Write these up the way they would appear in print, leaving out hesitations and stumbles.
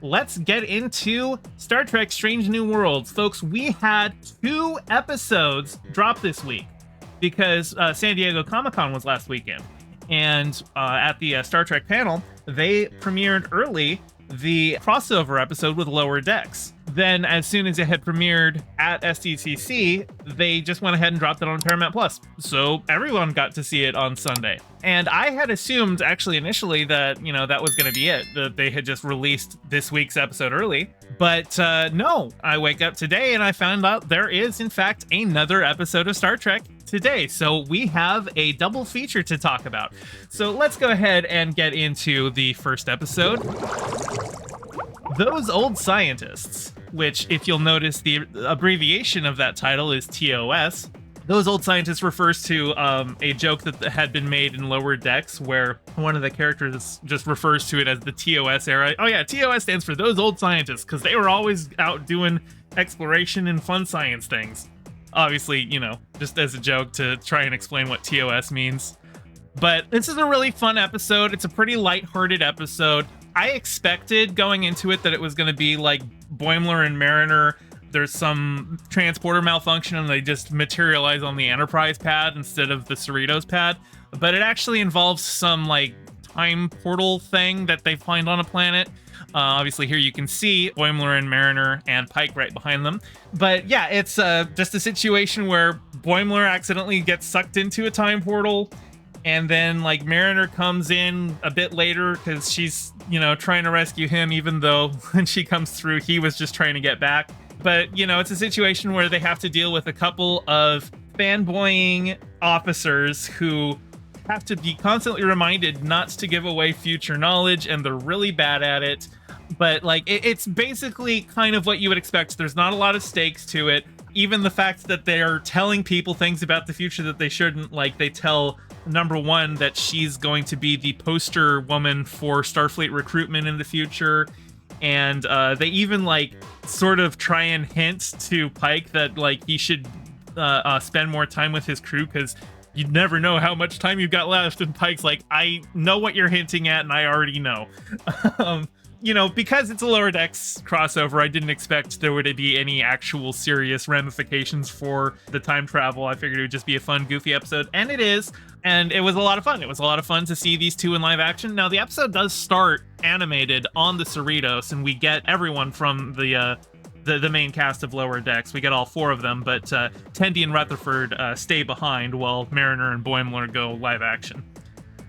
let's get into Star Trek Strange New Worlds. Folks, we had 2 episodes drop this week because San Diego Comic-Con was last weekend. And at the Star Trek panel, they premiered early the crossover episode with Lower Decks. Then, as soon as it had premiered at SDCC, they just went ahead and dropped it on Paramount Plus. So everyone got to see it on Sunday. And I had assumed, actually, initially that, that was going to be it, that they had just released this week's episode early. But no, I wake up today and I found out there is, in fact, another episode of Star Trek today. So we have a double feature to talk about. So let's go ahead and get into the first episode. Those Old Scientists, which, if you'll notice, the abbreviation of that title is TOS. Those Old Scientists refers to a joke that had been made in Lower Decks where one of the characters just refers to it as the TOS era. Oh yeah, TOS stands for Those Old Scientists because they were always out doing exploration and fun science things. Obviously, just as a joke to try and explain what TOS means. But this is a really fun episode. It's a pretty lighthearted episode. I expected going into it that it was going to be like Boimler and Mariner. There's some transporter malfunction and they just materialize on the Enterprise pad instead of the Cerritos pad. But it actually involves some like time portal thing that they find on a planet. Obviously here you can see Boimler and Mariner and Pike right behind them. But yeah, it's just a situation where Boimler accidentally gets sucked into a time portal. And then, like, Mariner comes in a bit later because she's, trying to rescue him, even though when she comes through, he was just trying to get back. But, it's a situation where they have to deal with a couple of fanboying officers who have to be constantly reminded not to give away future knowledge, and they're really bad at it. But, like, it's basically kind of what you would expect. There's not a lot of stakes to it. Even the fact that they're telling people things about the future that they shouldn't, like, they tell number one that she's going to be the poster woman for Starfleet recruitment in the future, and they even like sort of try and hint to Pike that like he should spend more time with his crew because you never know how much time you've got left. And Pike's like, I know what you're hinting at and I already know. Because it's a Lower Decks crossover, I didn't expect there would be any actual serious ramifications for the time travel. I figured it would just be a fun, goofy episode, and it is. And it was a lot of fun. It was a lot of fun to see these two in live action. Now, the episode does start animated on the Cerritos, and we get everyone from the main cast of Lower Decks. We get all 4 of them, but Tendi and Rutherford stay behind while Mariner and Boimler go live action.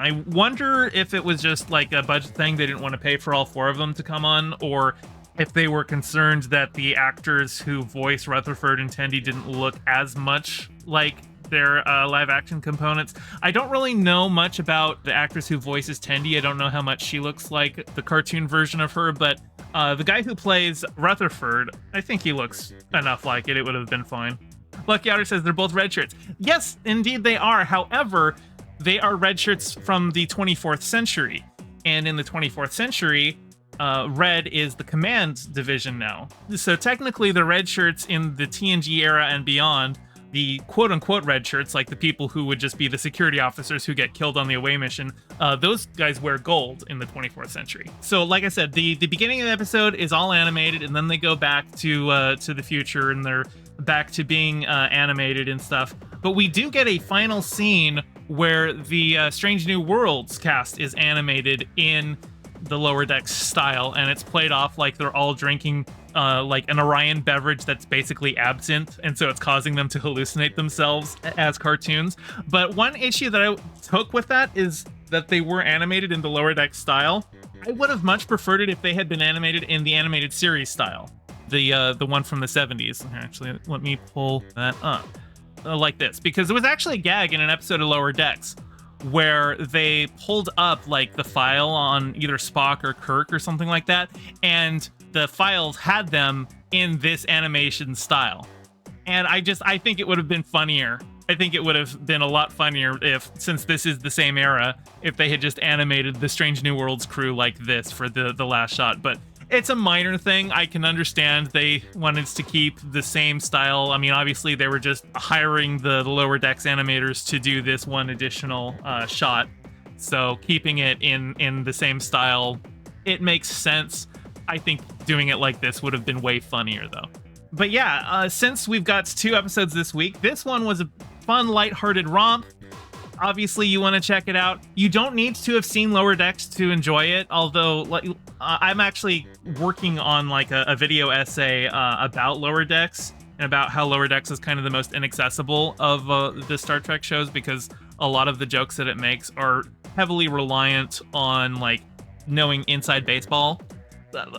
I wonder if it was just like a budget thing. They didn't want to pay for all 4 of them to come on, or if they were concerned that the actors who voice Rutherford and Tendi didn't look as much like their live action components. I don't really know much about the actress who voices Tendi. I don't know how much she looks like the cartoon version of her, but the guy who plays Rutherford, I think he looks enough like it. It would have been fine. Lucky Otter says they're both red shirts. Yes, indeed they are. However, they are red shirts from the 24th century. And in the 24th century, red is the command division now. So technically the red shirts in the TNG era and beyond, the quote-unquote red shirts, like the people who would just be the security officers who get killed on the away mission, those guys wear gold in the 24th century. So, like I said, the beginning of the episode is all animated, and then they go back to the future, and they're back to being animated and stuff. But we do get a final scene where the Strange New Worlds cast is animated in the Lower Decks style, and it's played off like they're all drinking like an Orion beverage that's basically absinthe, and so it's causing them to hallucinate themselves as cartoons. But one issue that I took with that is that they were animated in the Lower Decks style. I would have much preferred it if they had been animated in the animated series style, the one from the 70s. Actually, let me pull that up like this, because there was actually a gag in an episode of Lower Decks where they pulled up like the file on either Spock or Kirk or something like that, and the files had them in this animation style. And I think it would have been funnier. I think it would have been a lot funnier if, since this is the same era, if they had just animated the Strange New Worlds crew like this for the last shot. But it's a minor thing. I can understand they wanted to keep the same style. I mean, obviously they were just hiring the Lower Decks animators to do this one additional shot. So keeping it in the same style, it makes sense. I think doing it like this would have been way funnier, though. But yeah, since we've got 2 episodes this week, this one was a fun, lighthearted romp. Obviously, you want to check it out. You don't need to have seen Lower Decks to enjoy it, although I'm actually working on like a video essay about Lower Decks and about how Lower Decks is kind of the most inaccessible of the Star Trek shows, because a lot of the jokes that it makes are heavily reliant on like knowing inside baseball.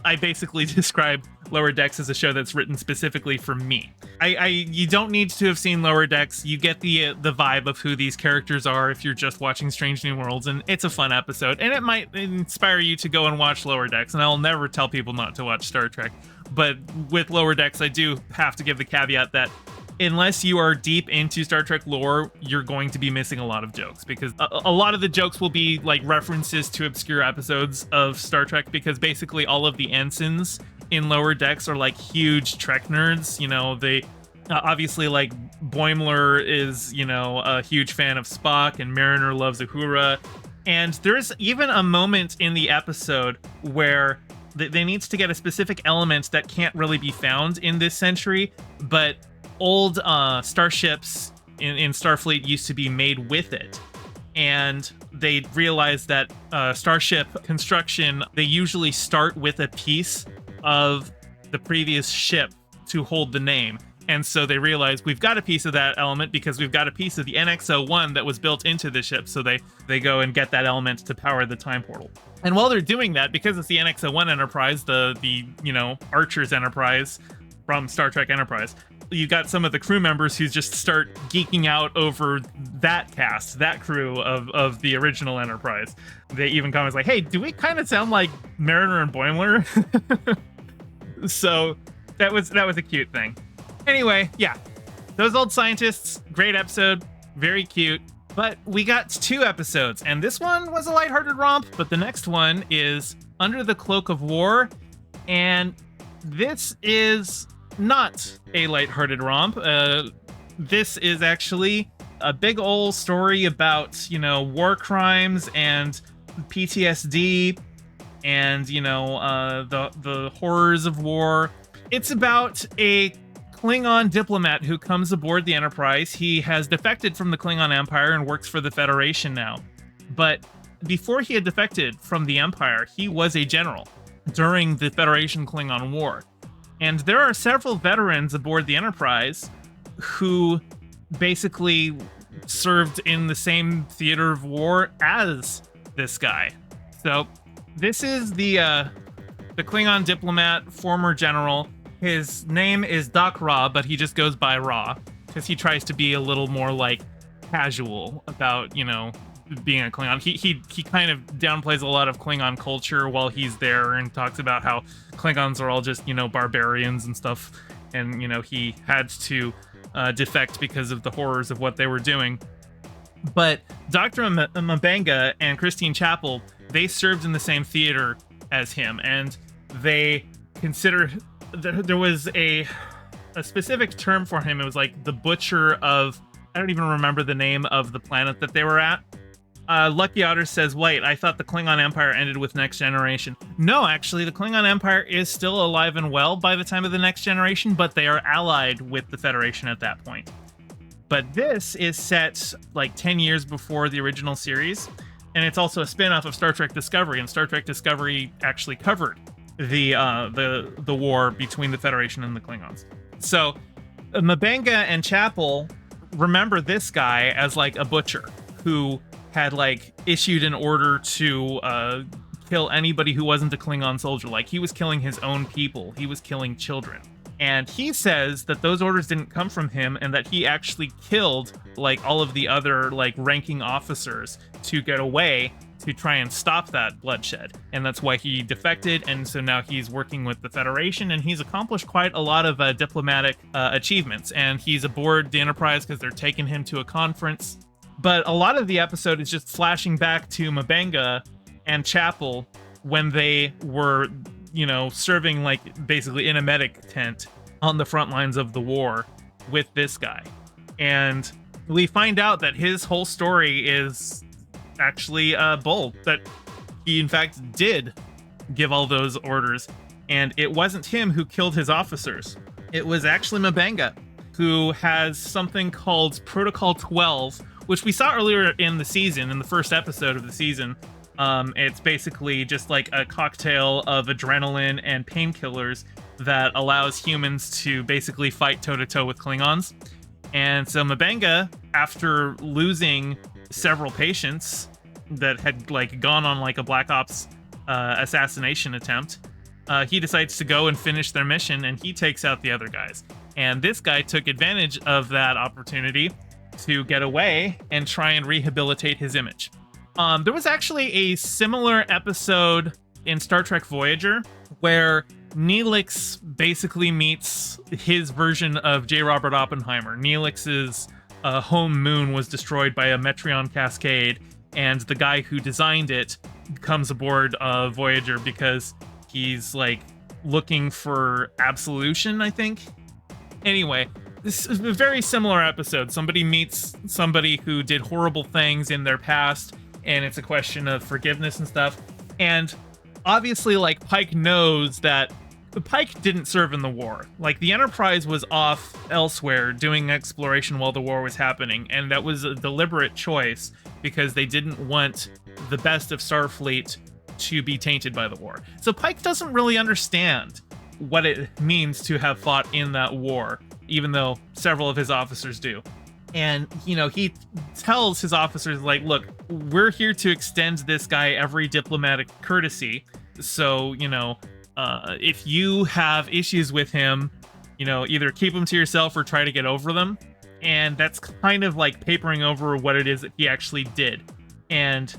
I basically describe Lower Decks as a show that's written specifically for me. You don't need to have seen Lower Decks. You get the vibe of who these characters are if you're just watching Strange New Worlds, and it's a fun episode, and it might inspire you to go and watch Lower Decks. And I'll never tell people not to watch Star Trek, but with Lower Decks, I do have to give the caveat that unless you are deep into Star Trek lore, you're going to be missing a lot of jokes, because a lot of the jokes will be like references to obscure episodes of Star Trek, because basically all of the ensigns in Lower Decks are like huge Trek nerds. You know, they obviously, like, Boimler is, you know, a huge fan of Spock, and Mariner loves Uhura. And there's even a moment in the episode where they needs to get a specific element that can't really be found in this century, but old starships in Starfleet used to be made with it. And they realized that starship construction, they usually start with a piece of the previous ship to hold the name. And so they realized we've got a piece of that element because we've got a piece of the NX-01 that was built into the ship. So they go and get that element to power the time portal. And while they're doing that, because it's the NX-01 Enterprise, the you know, Archer's Enterprise from Star Trek Enterprise, you got some of the crew members who just start geeking out over that cast, that crew of the original Enterprise. They even comment like, hey, do we kind of sound like Mariner and Boimler? So that was a cute thing. Anyway, yeah, those old scientists, great episode, very cute. But we got 2 episodes, and this one was a lighthearted romp, but the next one is Under the Cloak of War, and this is not a lighthearted romp. This is actually a big old story about, you know, war crimes and PTSD and, you know, the horrors of war. It's about a Klingon diplomat who comes aboard the Enterprise. He has defected from the Klingon Empire and works for the Federation now. But before he had defected from the Empire, he was a general during the Federation Klingon War. And there are several veterans aboard the Enterprise who basically served in the same theater of war as this guy. So this is the Klingon diplomat, former general. His name is Doc Ra, but he just goes by Ra because he tries to be a little more like casual about, you know, being a Klingon. He kind of downplays a lot of Klingon culture while he's there and talks about how Klingons are all just, you know, barbarians and stuff. And, you know, he had to defect because of the horrors of what they were doing. But Dr. M'Benga and Christine Chapel, they served in the same theater as him, and they consider there was a specific term for him. It was like the butcher of, I don't even remember the name of the planet that they were at. Lucky Otter says, wait, I thought the Klingon Empire ended with Next Generation. No, actually, the Klingon Empire is still alive and well by the time of the Next Generation, but they are allied with the Federation at that point. But this is set like 10 years before the original series, and it's also a spin-off of Star Trek Discovery, and Star Trek Discovery actually covered the war between the Federation and the Klingons. So M'Benga and Chapel remember this guy as like a butcher who had like issued an order to kill anybody who wasn't a Klingon soldier. Like, he was killing his own people. He was killing children. And he says that those orders didn't come from him, and that he actually killed like all of the other like ranking officers to get away to try and stop that bloodshed. And that's why he defected. And so now he's working with the Federation, and he's accomplished quite a lot of diplomatic achievements. And he's aboard the Enterprise because they're taking him to a conference. But a lot of the episode is just flashing back to M'Benga and Chapel when they were, you know, serving like basically in a medic tent on the front lines of the war with this guy. And we find out that his whole story is actually bull, that he in fact did give all those orders. And it wasn't him who killed his officers. It was actually M'Benga, who has something called Protocol 12, which we saw earlier in the season, in the first episode of the season. It's basically just like a cocktail of adrenaline and painkillers that allows humans to basically fight toe-to-toe with Klingons. And so M'Benga, after losing several patients that had like gone on like a Black Ops assassination attempt, he decides to go and finish their mission, and he takes out the other guys. And this guy took advantage of that opportunity to get away and try and rehabilitate his image. There was actually a similar episode in Star Trek Voyager where Neelix basically meets his version of J. Robert Oppenheimer. Neelix's home moon was destroyed by a Metreon cascade, and the guy who designed it comes aboard Voyager because he's like looking for absolution, I think. Anyway, this is a very similar episode. Somebody meets somebody who did horrible things in their past, and it's a question of forgiveness and stuff. And obviously, like, Pike knows that Pike didn't serve in the war. Like, the Enterprise was off elsewhere doing exploration while the war was happening, and that was a deliberate choice because they didn't want the best of Starfleet to be tainted by the war. So Pike doesn't really understand what it means to have fought in that war, even though several of his officers do. And, you know, he tells his officers, like, look, we're here to extend this guy every diplomatic courtesy. So, you know, if you have issues with him, you know, either keep them to yourself or try to get over them. And that's kind of like papering over what it is that he actually did. And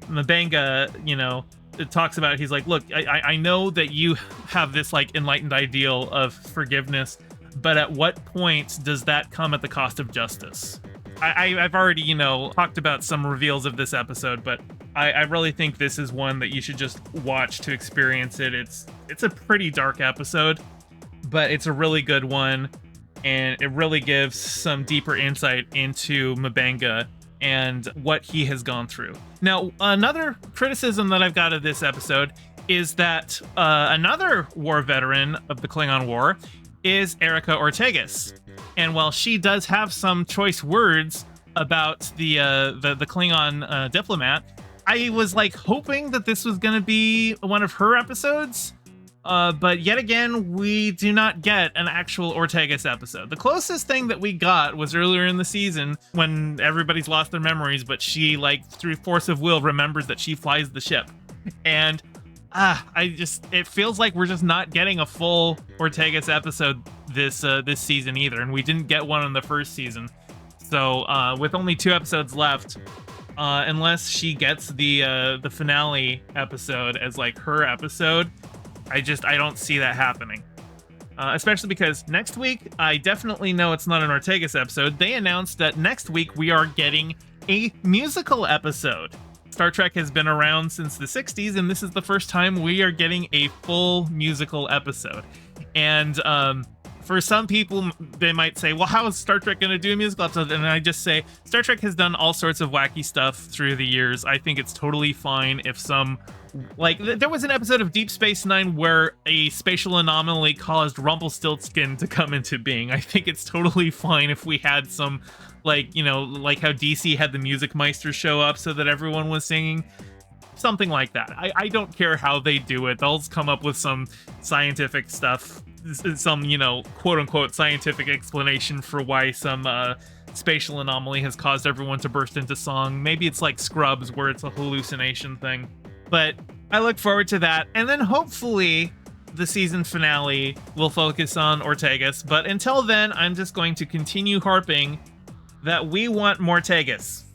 M'Benga, you know, it talks about, he's like, look, I know that you have this like enlightened ideal of forgiveness, but at what point does that come at the cost of justice? I've already, you know, talked about some reveals of this episode, but I really think this is one that you should just watch to experience it. It's a pretty dark episode, but it's a really good one, and it really gives some deeper insight into M'Benga and what he has gone through. Now, another criticism that I've got of this episode is that another war veteran of the Klingon War is Erica Ortegas. And while she does have some choice words about the Klingon diplomat, I was like hoping that this was going to be one of her episodes. But yet again, we do not get an actual Ortegas episode. The closest thing that we got was earlier in the season when everybody's lost their memories, but she, like, through force of will, remembers that she flies the ship. And it feels like we're just not getting a full Ortegas episode this season either, and we didn't get one in the first season. So with only 2 episodes left, unless she gets the finale episode as like her episode, I don't see that happening. Especially because next week, I definitely know it's not an Ortegas episode. They announced that next week we are getting a musical episode. Star Trek has been around since the 60s, and this is the first time we are getting a full musical episode. And for some people, they might say, well, how is Star Trek going to do a musical episode? And I just say, Star Trek has done all sorts of wacky stuff through the years. I think it's totally fine if some... Like, there was an episode of Deep Space Nine where a spatial anomaly caused Rumpelstiltskin to come into being. I think it's totally fine if we had some, like, you know, like how DC had the Music Meister show up so that everyone was singing. Something like that. I don't care how they do it. They'll come up with some scientific stuff, some, you know, quote-unquote scientific explanation for why some spatial anomaly has caused everyone to burst into song. Maybe it's like Scrubs, where it's a hallucination thing. But I look forward to that. And then hopefully the season finale will focus on Ortegas. But until then, I'm just going to continue harping that we want more Tegas.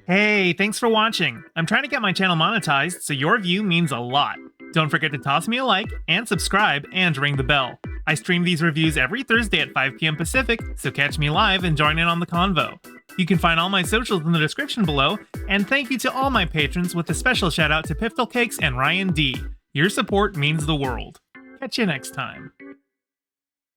Hey, thanks for watching. I'm trying to get my channel monetized, so your view means a lot. Don't forget to toss me a like and subscribe and ring the bell. I stream these reviews every Thursday at 5 p.m. Pacific, so catch me live and join in on the convo. You can find all my socials in the description below, and thank you to all my patrons with a special shout out to Piftle Cakes and Ryan D. Your support means the world. Catch you next time.